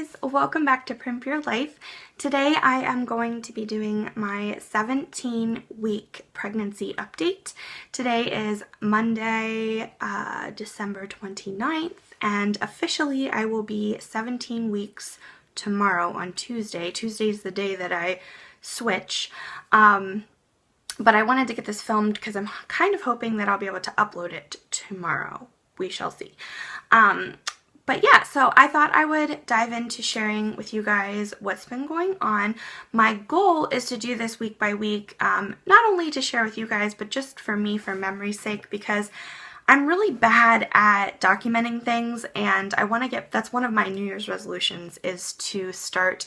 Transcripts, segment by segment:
guys, welcome back to Primp Your Life. Today I am going to be doing my 17-week pregnancy update. Today is Monday, December 29th, and officially I will be 17 weeks tomorrow on Tuesday. Tuesday is the day that I switch, but I wanted to get this filmed because I'm kind of hoping that I'll be able to upload it tomorrow. We shall see. But yeah, so I thought I would dive into sharing with you guys what's been going on. My goal is to do this week by week, not only to share with you guys, but just for me, for memory's sake, because I'm really bad at documenting things, and I want to that's one of my New Year's resolutions, is to start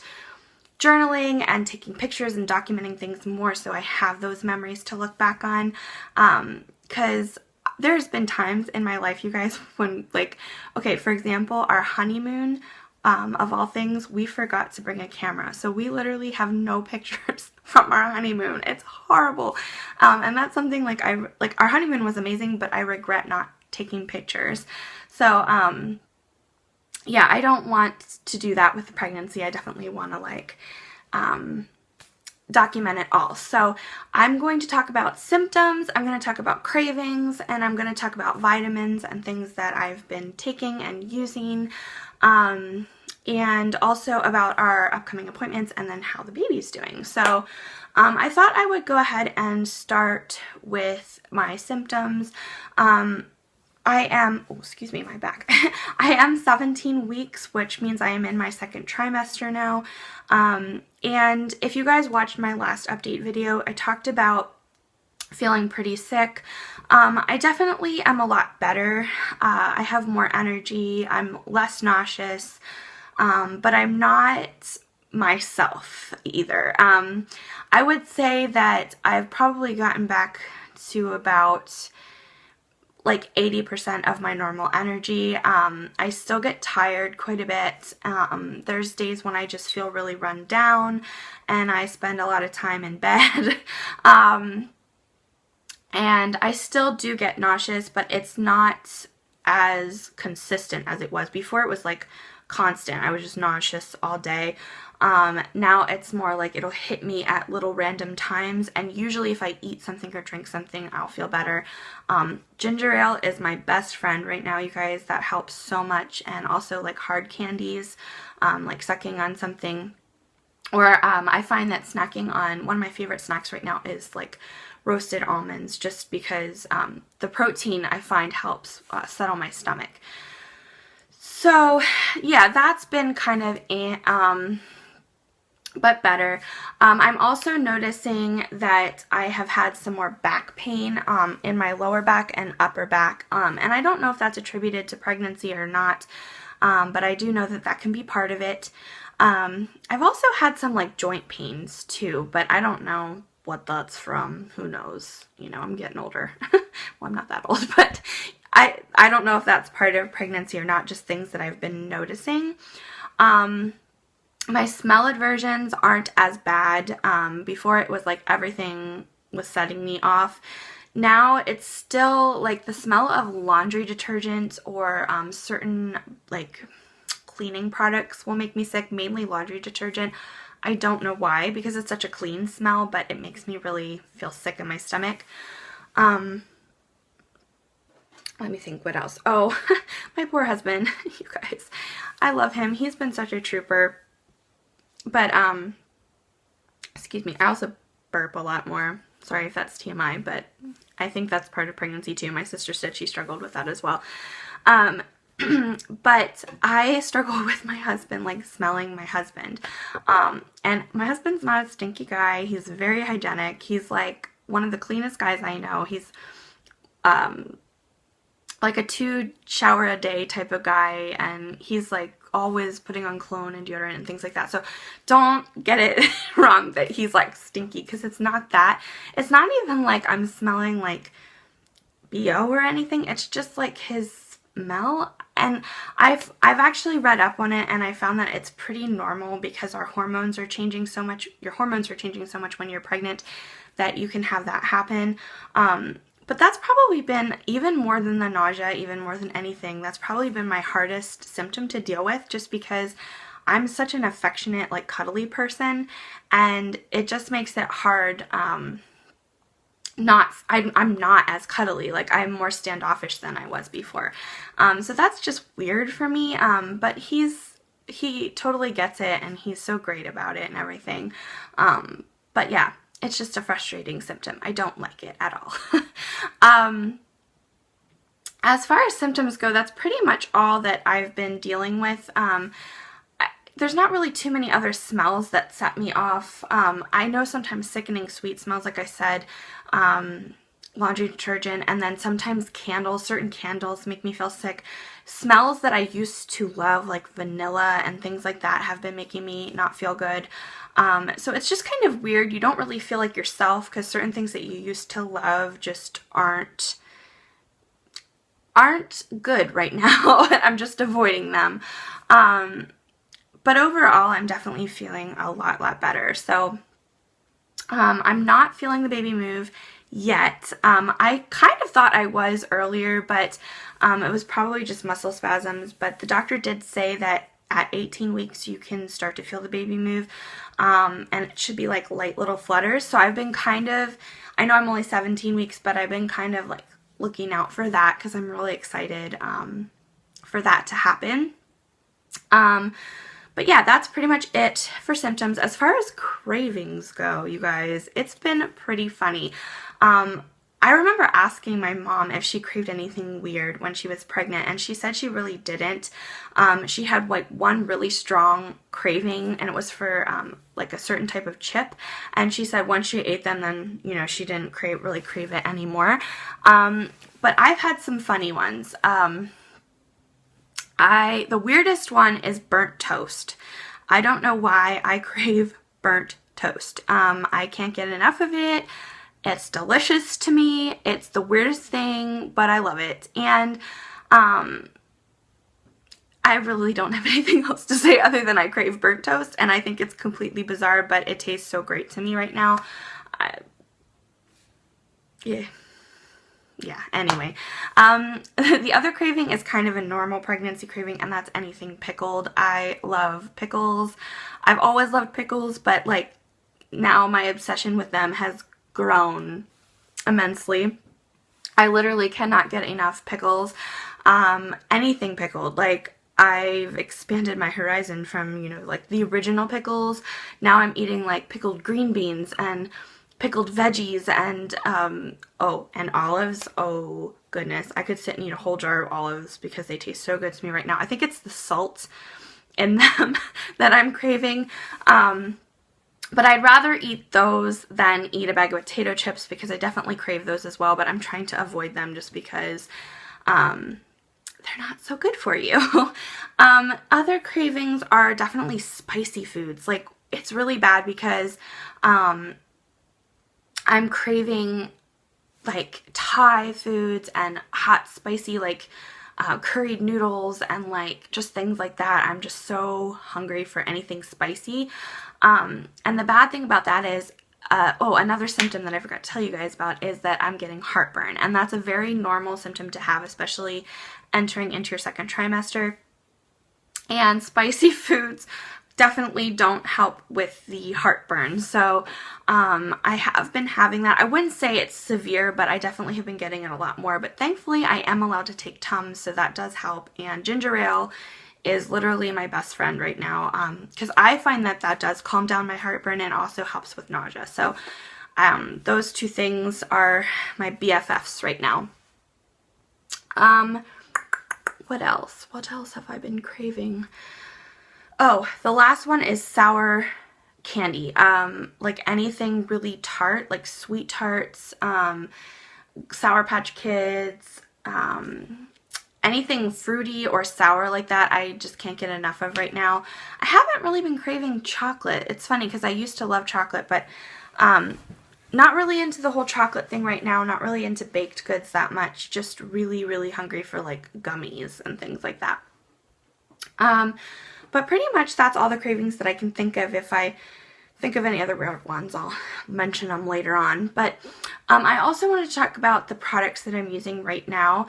journaling and taking pictures and documenting things more so I have those memories to look back on, because there's been times in my life, you guys, when, like, okay, for example, our honeymoon, of all things, we forgot to bring a camera. So we literally have no pictures from our honeymoon. It's horrible. And that's something, like, our honeymoon was amazing, but I regret not taking pictures. So, yeah, I don't want to do that with the pregnancy. I definitely want to, like, document it all. So I'm going to talk about symptoms, I'm going to talk about cravings, and I'm going to talk about vitamins and things that I've been taking and using, and also about our upcoming appointments and then how the baby's doing. So I thought I would go ahead and start with my symptoms. I am, oh, excuse me, my back. I am 17 weeks, which means I am in my second trimester now. And if you guys watched my last update video, I talked about feeling pretty sick. I definitely am a lot better. I have more energy. I'm less nauseous, but I'm not myself either. I would say that I've probably gotten back to about like 80% of my normal energy. I still get tired quite a bit. There's days when I just feel really run down and I spend a lot of time in bed. And I still do get nauseous, but it's not as consistent as it was. Before it was like constant. I was just nauseous all day. Now it's more like it'll hit me at little random times, and usually if I eat something or drink something, I'll feel better. Ginger ale is my best friend right now, you guys. That helps so much. And also like hard candies, like sucking on something. Or I find that snacking on, one of my favorite snacks right now is like roasted almonds, just because the protein I find helps settle my stomach. So yeah, that's been kind of but better. I'm also noticing that I have had some more back pain in my lower back and upper back, and I don't know if that's attributed to pregnancy or not, but I do know that that can be part of it. I've also had some like joint pains too, but I don't know what that's from. Who knows? You know, I'm getting older. Well, I'm not that old, but I don't know if that's part of pregnancy or not, just things that I've been noticing. My smell aversions aren't as bad. Before it was like everything was setting me off. Now it's still like the smell of laundry detergent or certain like cleaning products will make me sick, mainly laundry detergent. I don't know why, because it's such a clean smell, but it makes me really feel sick in my stomach. Let me think what else. Oh, my poor husband, you guys. I love him. He's been such a trooper. But, excuse me, I also burp a lot more. Sorry if that's TMI, but I think that's part of pregnancy too. My sister said she struggled with that as well. But I struggle with my husband, like smelling my husband. And my husband's not a stinky guy. He's very hygienic. He's like one of the cleanest guys I know. He's, like a 2 shower a day type of guy, and he's like always putting on cologne and deodorant and things like that. So don't get it wrong that he's like stinky, because it's not that. It's not even like I'm smelling like BO or anything. It's just like his smell. And I've actually read up on it, and I found that it's pretty normal because our hormones are changing so much. Your hormones are changing so much when you're pregnant that you can have that happen. But that's probably been, even more than the nausea, even more than anything, that's probably been my hardest symptom to deal with, just because I'm such an affectionate, like, cuddly person, and it just makes it hard. I'm not as cuddly. Like, I'm more standoffish than I was before. So that's just weird for me. But he totally gets it, and he's so great about it and everything. But yeah, it's just a frustrating symptom. I don't like it at all. As far as symptoms go, that's pretty much all that I've been dealing with. There's not really too many other smells that set me off. I know sometimes sickening sweet smells, like I said, laundry detergent, and then sometimes candles. Certain candles make me feel sick. Smells that I used to love, like vanilla and things like that, have been making me not feel good. So it's just kind of weird. You don't really feel like yourself because certain things that you used to love just aren't good right now. I'm just avoiding them. But overall, I'm definitely feeling a lot better. So I'm not feeling the baby move yet. I kind of thought I was earlier, but it was probably just muscle spasms. But the doctor did say that at 18 weeks you can start to feel the baby move, and it should be like light little flutters. So I've been kind of, I know I'm only 17 weeks, but I've been kind of like looking out for that because I'm really excited for that to happen. But yeah, that's pretty much it for symptoms. As far as cravings go, you guys, it's been pretty funny. I remember asking my mom if she craved anything weird when she was pregnant, and she said she really didn't. She had like one really strong craving, and it was for like a certain type of chip, and she said once she ate them, then, you know, she didn't really crave it anymore. But I've had some funny ones. The weirdest one is burnt toast. I don't know why I crave burnt toast. I can't get enough of it. It's delicious to me. It's the weirdest thing, but I love it. And I really don't have anything else to say other than I crave burnt toast, and I think it's completely bizarre, but it tastes so great to me right now. Yeah, anyway. The other craving is kind of a normal pregnancy craving, and that's anything pickled. I love pickles. I've always loved pickles, but like now my obsession with them has grown immensely. I literally cannot get enough pickles. Anything pickled. Like, I've expanded my horizon from, you know, like the original pickles. Now I'm eating like pickled green beans and pickled veggies and and olives. Oh goodness, I could sit and eat a whole jar of olives because they taste so good to me right now. I think it's the salt in them that I'm craving. But I'd rather eat those than eat a bag of potato chips because I definitely crave those as well, but I'm trying to avoid them just because they're not so good for you. Other cravings are definitely spicy foods. Like, it's really bad because I'm craving like Thai foods and hot spicy like curried noodles and like just things like that. I'm just so hungry for anything spicy. And the bad thing about that is, another symptom that I forgot to tell you guys about is that I'm getting heartburn, and that's a very normal symptom to have, especially entering into your second trimester. And spicy foods definitely don't help with the heartburn. So I have been having that. I wouldn't say it's severe, but I definitely have been getting it a lot more. But thankfully I am allowed to take Tums, so that does help. And ginger ale is literally my best friend right now, because I find that that does calm down my heartburn and also helps with nausea. So those two things are my BFFs right now. What else? What else have I been craving? Oh, the last one is sour candy. Like anything really tart, like sweet tarts, Sour Patch Kids, anything fruity or sour like that, I just can't get enough of right now. I haven't really been craving chocolate. It's funny because I used to love chocolate, but not really into the whole chocolate thing right now. Not really into baked goods that much. Just really, really hungry for like gummies and things like that. But pretty much that's all the cravings that I can think of. If I think of any other weird ones, I'll mention them later on. But I also want to talk about the products that I'm using right now.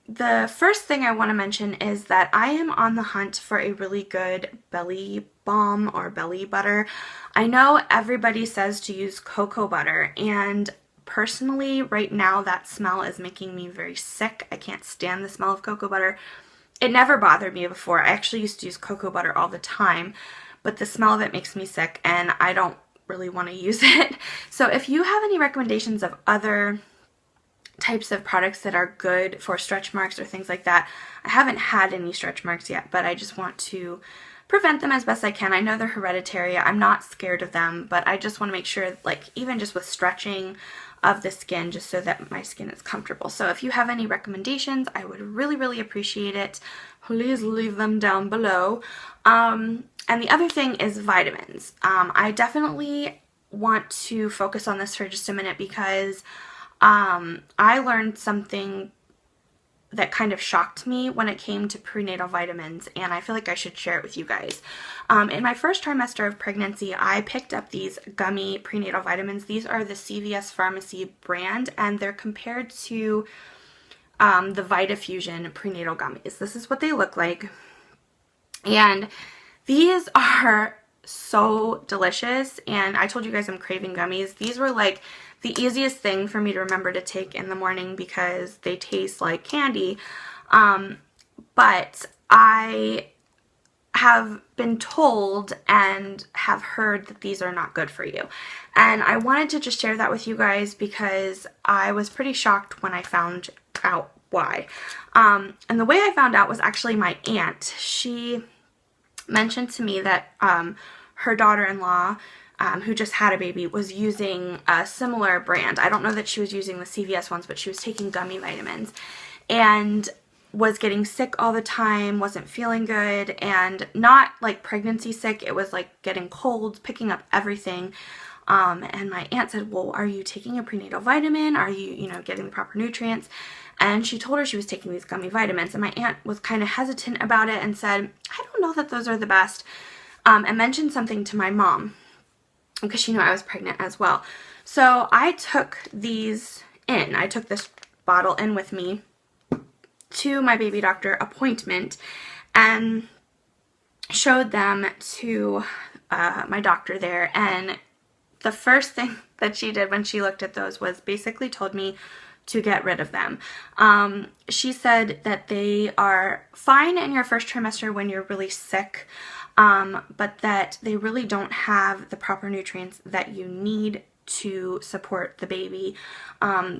The first thing I want to mention is that I am on the hunt for a really good belly balm or belly butter. I know everybody says to use cocoa butter, and personally right now that smell is making me very sick. I can't stand the smell of cocoa butter. It never bothered me before. I actually used to use cocoa butter all the time, but the smell of it makes me sick and I don't really want to use it. So if you have any recommendations of other types of products that are good for stretch marks or things like that, I haven't had any stretch marks yet, but I just want to prevent them as best I can. I know they're hereditary. I'm not scared of them, but I just want to make sure, like, even just with stretching of the skin, just so that my skin is comfortable. So if you have any recommendations, I would really, really appreciate it. Please leave them down below. And the other thing is vitamins. I definitely want to focus on this for just a minute because I learned something that kind of shocked me when it came to prenatal vitamins, and I feel like I should share it with you guys. In my first trimester of pregnancy, I picked up these gummy prenatal vitamins. These are the CVS Pharmacy brand, and they're compared to the VitaFusion prenatal gummies. This is what they look like, and these are so delicious, and I told you guys I'm craving gummies. These were like the easiest thing for me to remember to take in the morning because they taste like candy, but I have been told and have heard that these are not good for you, and I wanted to just share that with you guys because I was pretty shocked when I found out why. And the way I found out was actually my aunt. She mentioned to me that her daughter-in-law, who just had a baby, was using a similar brand. I don't know that she was using the CVS ones, but she was taking gummy vitamins and was getting sick all the time, wasn't feeling good, and not like pregnancy sick. It was like getting colds, picking up everything. And my aunt said, well, are you taking a prenatal vitamin? Are you, getting the proper nutrients? And she told her she was taking these gummy vitamins. And my aunt was kind of hesitant about it and said, I don't know that those are the best. And mentioned something to my mom because she knew I was pregnant as well. So I took these in. I took this bottle in with me to my baby doctor appointment and showed them to my doctor there. And the first thing that she did when she looked at those was basically told me to get rid of them. She said that they are fine in your first trimester when you're really sick, but that they really don't have the proper nutrients that you need to support the baby.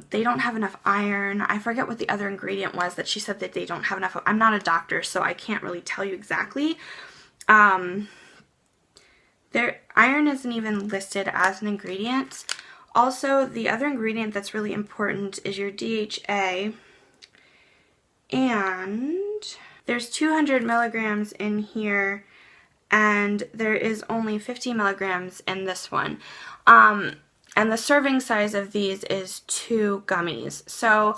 They don't have enough iron. I forget what the other ingredient was that she said that they don't have enough of. I'm not a doctor, so I can't really tell you exactly. Their iron isn't even listed as an ingredient. Also, the other ingredient that's really important is your DHA, and there's 200 milligrams in here, and there is only 50 milligrams in this one. And the serving size of these is 2 gummies. So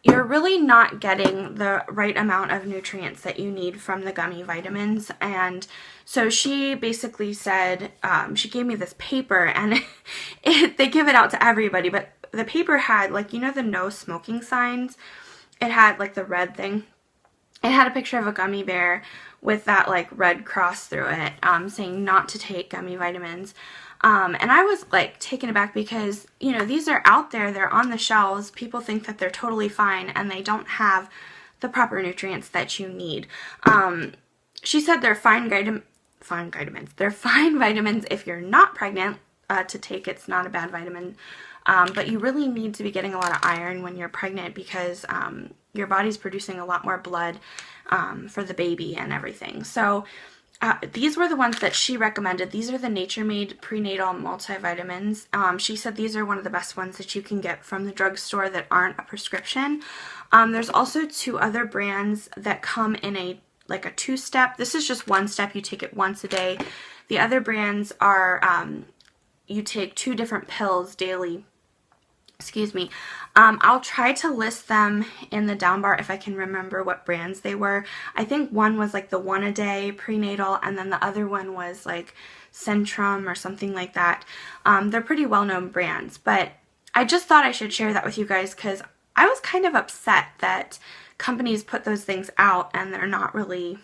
you're really not getting the right amount of nutrients that you need from the gummy vitamins. And so she basically said, she gave me this paper, and they give it out to everybody, but the paper had, like, the no smoking signs. It had, like, the red thing. It had a picture of a gummy bear with that, like, red cross through it, saying not to take gummy vitamins. And I was, like, taken aback because, these are out there, they're on the shelves, people think that they're totally fine, and they don't have the proper nutrients that you need. She said they're fine vitamins. They're fine vitamins if you're not pregnant to take. It's not a bad vitamin. But you really need to be getting a lot of iron when you're pregnant because your body's producing a lot more blood for the baby and everything. So these were the ones that she recommended. These are the Nature Made Prenatal Multivitamins. She said these are one of the best ones that you can get from the drugstore that aren't a prescription. There's also 2 other brands that come in a 2-step. This is just 1 step. You take it once a day. The other brands are you take 2 different pills daily. Excuse me. I'll try to list them in the down bar if I can remember what brands they were. I think one was like the 1 a day prenatal, and then the other one was like Centrum or something like that. They're pretty well-known brands, but I just thought I should share that with you guys because I was kind of upset that companies put those things out and they're not really,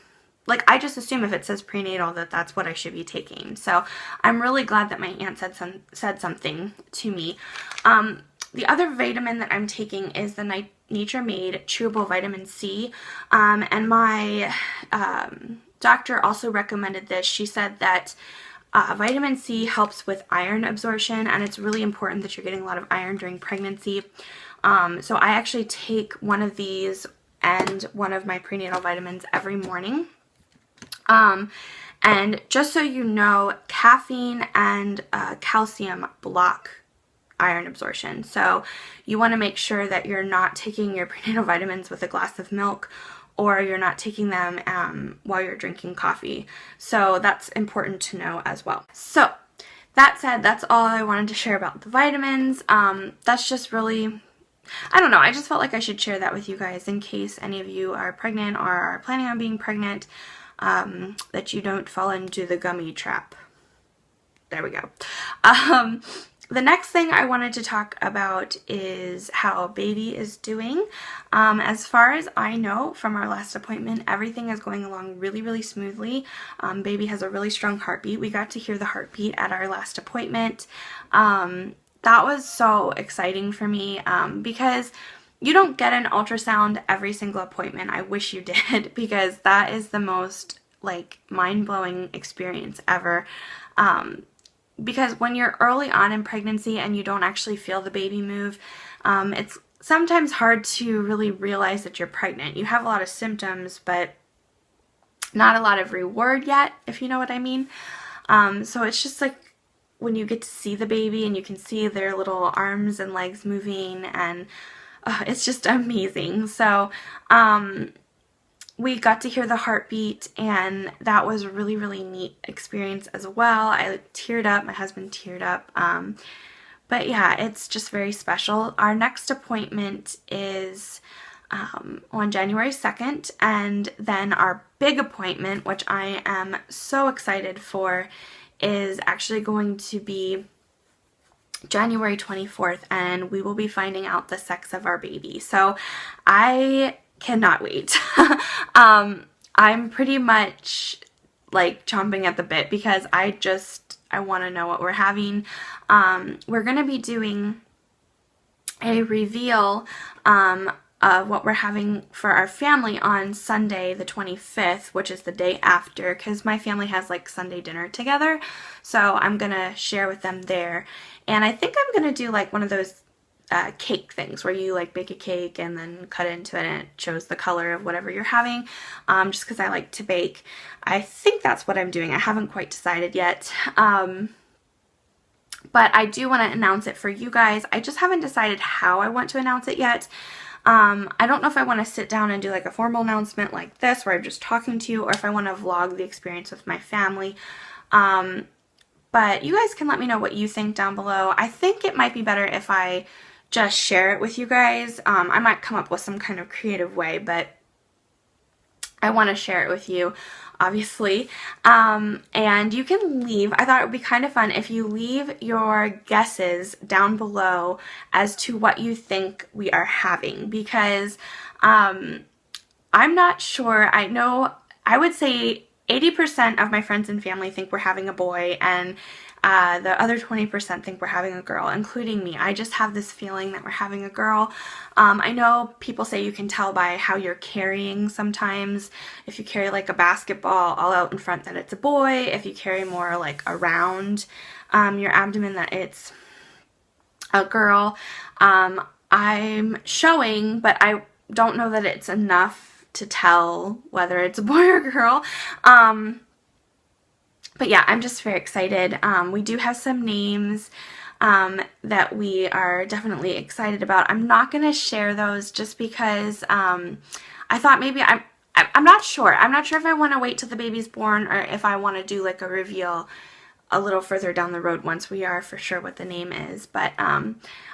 like, I just assume if it says prenatal that that's what I should be taking. So I'm really glad that my aunt said something to me. The other vitamin that I'm taking is the Nature Made Chewable Vitamin C, and my doctor also recommended this. She said that vitamin C helps with iron absorption, and it's really important that you're getting a lot of iron during pregnancy. So I actually take one of these and one of my prenatal vitamins every morning. And just so you know, caffeine and calcium block iron absorption. So you want to make sure that you're not taking your prenatal vitamins with a glass of milk, or you're not taking them while you're drinking coffee. So that's important to know as well. So that said, that's all I wanted to share about the vitamins. That's just really, I don't know, I just felt like I should share that with you guys in case any of you are pregnant or are planning on being pregnant, that you don't fall into the gummy trap. There we go. The next thing I wanted to talk about is how baby is doing. As far as I know from our last appointment, everything is going along really, really smoothly. Baby has a really strong heartbeat. We got to hear the heartbeat at our last appointment. That was so exciting for me because you don't get an ultrasound every single appointment. I wish you did, because that is the most, like, mind-blowing experience ever. Because when you're early on in pregnancy and you don't actually feel the baby move, it's sometimes hard to really realize that you're pregnant. You have a lot of symptoms, but not a lot of reward yet, if you know what I mean. So it's just like when you get to see the baby and you can see their little arms and legs moving, and it's just amazing. So we got to hear the heartbeat, and that was a really, really neat experience as well. I teared up, my husband teared up, but yeah, it's just very special. Our next appointment is on January 2nd, and then our big appointment, which I am so excited for, is actually going to be January 24th, and we will be finding out the sex of our baby. So I cannot wait. I'm pretty much like chomping at the bit because I want to know what we're having. We're going to be doing a reveal of what we're having for our family on Sunday the 25th, which is the day after, because my family has like Sunday dinner together. So I'm going to share with them there. And I think I'm going to do like one of those cake things where you like bake a cake and then cut into it and it shows the color of whatever you're having, just because I like to bake. I think that's what I'm doing. I haven't quite decided yet, but I do want to announce it for you guys. I just haven't decided how I want to announce it yet. I don't know if I want to sit down and do like a formal announcement like this where I'm just talking to you, or if I want to vlog the experience with my family. But you guys can let me know what you think down below. I think it might be better if I just share it with you guys. I might come up with some kind of creative way, but I want to share it with you, obviously. And you can leave, I thought it would be kind of fun if you leave your guesses down below as to what you think we are having, because I'm not sure. I know, I would say 80% of my friends and family think we're having a boy, and the other 20% think we're having a girl, including me. I just have this feeling that we're having a girl. I know people say you can tell by how you're carrying sometimes. If you carry like a basketball all out in front, that it's a boy. If you carry more like around your abdomen, that it's a girl. I'm showing, but I don't know that it's enough to tell whether it's a boy or girl. But yeah, I'm just very excited. We do have some names that we are definitely excited about. I'm not going to share those just because I thought maybe I'm not sure. I'm not sure if I want to wait till the baby's born or if I want to do like a reveal a little further down the road once we are for sure what the name is. But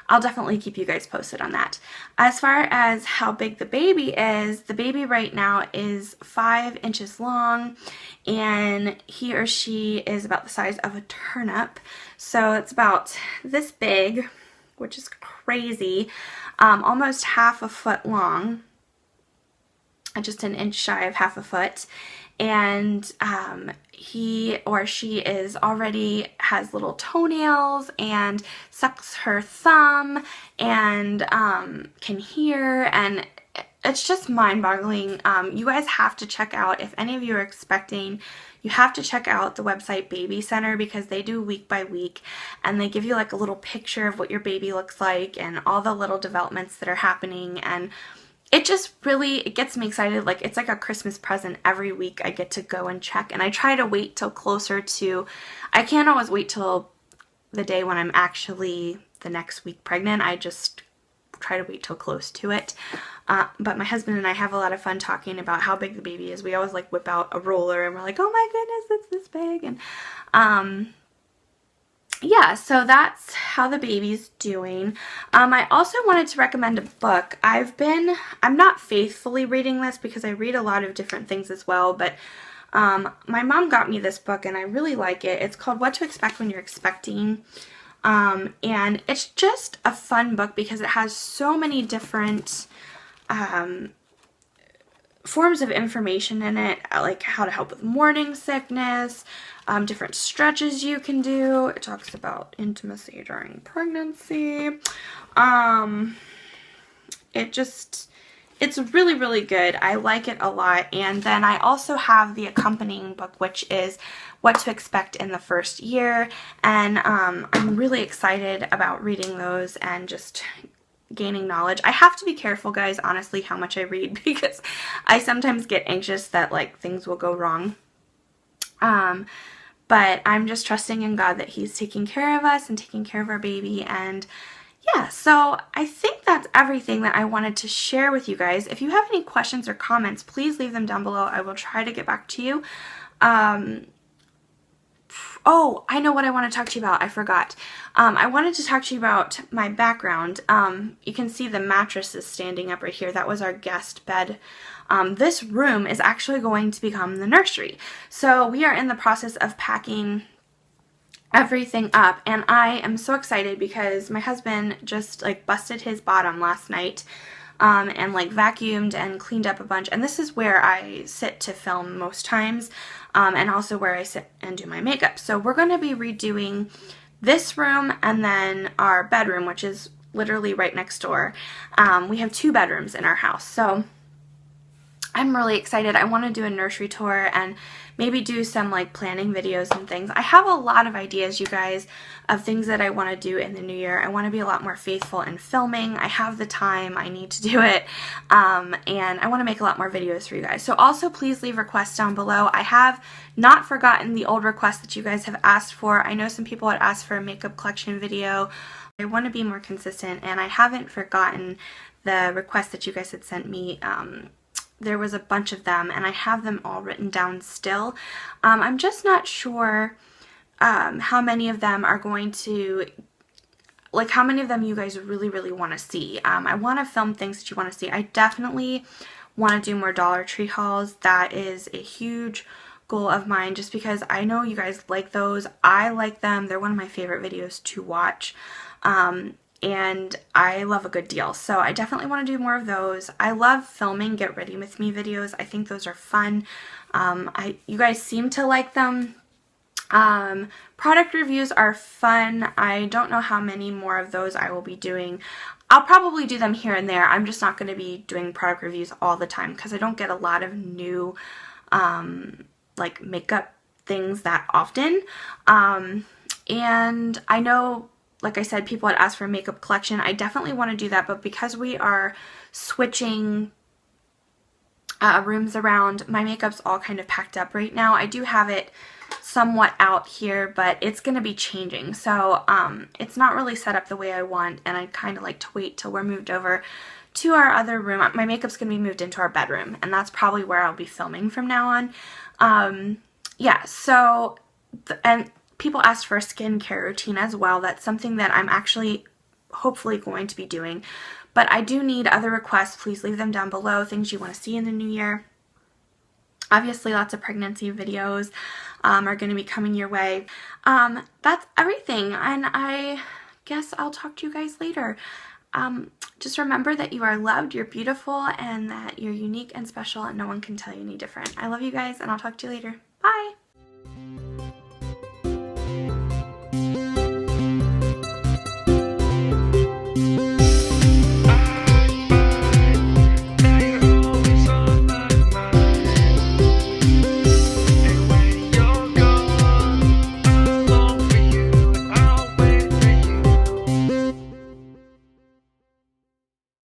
I'll definitely keep you guys posted on that. As far as how big the baby right now is 5 inches long, and he or she is about the size of a turnip. So it's about this big which is crazy, almost half a foot long, just an inch shy of half a foot. And he or she is already has little toenails and sucks her thumb and can hear, and it's just mind-boggling. You guys have to check out, if any of you are expecting, you have to check out the website Baby Center, because they do week by week and they give you like a little picture of what your baby looks like and all the little developments that are happening, and it just really, it gets me excited. Like, it's like a Christmas present. Every week I get to go and check, and I try to wait till closer to, I can't always wait till the day when I'm actually the next week pregnant. I just try to wait till close to it. But my husband and I have a lot of fun talking about how big the baby is. We always like whip out a roller and we're like, oh my goodness, it's this big. And yeah, so that's how the baby's doing. I also wanted to recommend a book. I'm not faithfully reading this because I read a lot of different things as well, but my mom got me this book and I really like it. It's called What to Expect When You're Expecting. And it's just a fun book because it has so many different forms of information in it, like how to help with morning sickness, different stretches you can do. It talks about intimacy during pregnancy. It's really, really good. I like it a lot. And then I also have the accompanying book, which is What to Expect in the First Year. And I'm really excited about reading those and just gaining knowledge. I have to be careful, guys, honestly, how much I read, because I sometimes get anxious that like things will go wrong. But I'm just trusting in God that He's taking care of us and taking care of our baby. And yeah, so I think that's everything that I wanted to share with you guys. If you have any questions or comments, please leave them down below. I will try to get back to you. Oh, I know what I want to talk to you about. I forgot. I wanted to talk to you about my background. You can see the mattress is standing up right here. That was our guest bed. This room is actually going to become the nursery. So we are in the process of packing everything up, and I am so excited because my husband just like busted his bottom last night and like vacuumed and cleaned up a bunch, and this is where I sit to film most times, and also where I sit and do my makeup. So we're going to be redoing this room and then our bedroom, which is literally right next door. We have 2 bedrooms in our house, so I'm really excited. I want to do a nursery tour and maybe do some like planning videos and things. I have a lot of ideas, you guys, of things that I want to do in the new year. I want to be a lot more faithful in filming. I have the time. I need to do it. And I want to make a lot more videos for you guys. So also please leave requests down below. I have not forgotten the old requests that you guys have asked for. I know some people had asked for a makeup collection video. I want to be more consistent, and I haven't forgotten the requests that you guys had sent me. There was a bunch of them, and I have them all written down still. I'm just not sure how many of them are going to, like how many of them you guys really, really want to see. I want to film things that you want to see. I definitely want to do more Dollar Tree hauls. That is a huge goal of mine, just because I know you guys like those. I like them. They're one of my favorite videos to watch. And I love a good deal, so I definitely want to do more of those. I love filming Get Ready With Me videos. I think those are fun. You guys seem to like them. Product reviews are fun. I don't know how many more of those I will be doing. I'll probably do them here and there. I'm just not going to be doing product reviews all the time because I don't get a lot of new like makeup things that often. And I know, like I said, people had asked for a makeup collection. I definitely want to do that, but because we are switching rooms around, my makeup's all kind of packed up right now. I do have it somewhat out here, but it's going to be changing. So it's not really set up the way I want, and I'd kind of like to wait till we're moved over to our other room. My makeup's going to be moved into our bedroom, and that's probably where I'll be filming from now on. Yeah, so, and people asked for a skincare routine as well. That's something that I'm actually hopefully going to be doing. But I do need other requests. Please leave them down below. Things you want to see in the new year. Obviously, lots of pregnancy videos are going to be coming your way. That's everything. And I guess I'll talk to you guys later. Just remember that you are loved, you're beautiful, and that you're unique and special, and no one can tell you any different. I love you guys, and I'll talk to you later.